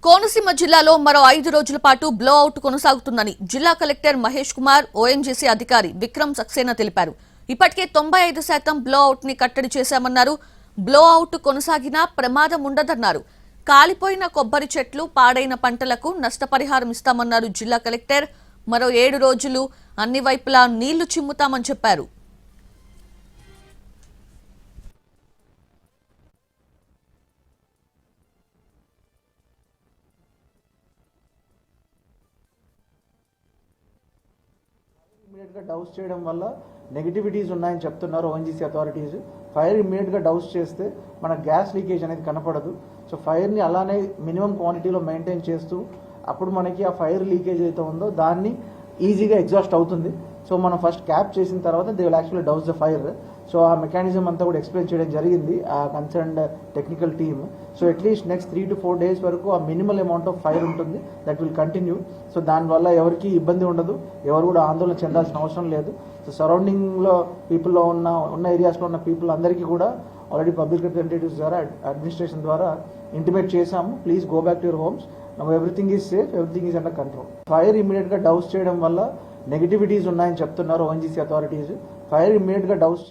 కోనసీమ జిల్లాలో మరో 5 రోజుల పాటు బ్లో అవుట్ కొనసాగుతుందని జిల్లా కలెక్టర్ మహేష్ కుమార్, ఓఎన్జీసీ అధికారి విక్రమ్ సక్సేనా తెలిపారు. ఇప్పటికే 95% బ్లో అవుట్ ని కట్టడి చేశామన్నారు. బ్లో అవుట్ కొనసాగినా ప్రమాదం ఉండదన్నారు. కాలిపోయిన కొబ్బరి చెట్లు, పాడైన పంటలకు నష్టపరిహారం ఇస్తామన్నారు జిల్లా కలెక్టర్. మరో 7 రోజులు అన్ని వైపులా నీళ్లు చిమ్ముతామని చెప్పారు. ఇమీడియట్గా డౌస్ చేయడం వల్ల నెగిటివిటీస్ ఉన్నాయని చెప్తున్నారు ఓఎన్జీసీ అథారిటీస్. ఫైర్ ఇమీడియట్గా డౌస్ చేస్తే మన గ్యాస్ లీకేజ్ అనేది కనపడదు. సో ఫైర్ని అలానే మినిమం క్వాంటిటీలో మెయింటైన్ చేస్తూ అప్పుడు మనకి ఆ ఫైర్ లీకేజ్ అయితే ఉందో దాన్ని ఈజీగా ఎగ్జాస్ట్ అవుతుంది. సో మనం ఫస్ట్ క్యాప్ చేసిన తర్వాత they will actually douse the fire. So ఆ మెకానిజం అంతా కూడా ఎక్స్ప్లెయిన్ చేయడం జరిగింది ఆ కన్సర్న్డ్ టెక్నికల్ టీమ్. సో అట్లీస్ట్ నెక్స్ట్ 3 to 4 days వరకు ఆ మినిమల్ అమౌంట్ ఆఫ్ ఫైర్ ఉంటుంది, దట్ విల్ కంటిన్యూ. సో దానివల్ల ఎవరికి ఇబ్బంది ఉండదు, ఎవరు కూడా ఆందోళన చెందాల్సిన అవసరం లేదు. సో సరౌండింగ్లో పీపుల్లో ఉన్న ఏరియాస్లో ఉన్న పీపుల్ అందరికీ కూడా ఆల్రెడీ పబ్లిక్ రిప్రజెంటేటివ్స్ ద్వారా అడ్మినిస్ట్రేషన్ ద్వారా ఇంటిమేట్ చేశాము. Please go back to your homes. Everything is safe, everything is under control. Fire ఇమీడియట్గా డౌస్ చేయడం వల్ల నెగిటివిటీస్ ఉన్నాయని చెప్తున్నారు ఓఎన్జీసీ అథారిటీస్. ఫైర్ ఇమీడియట్గా డౌస్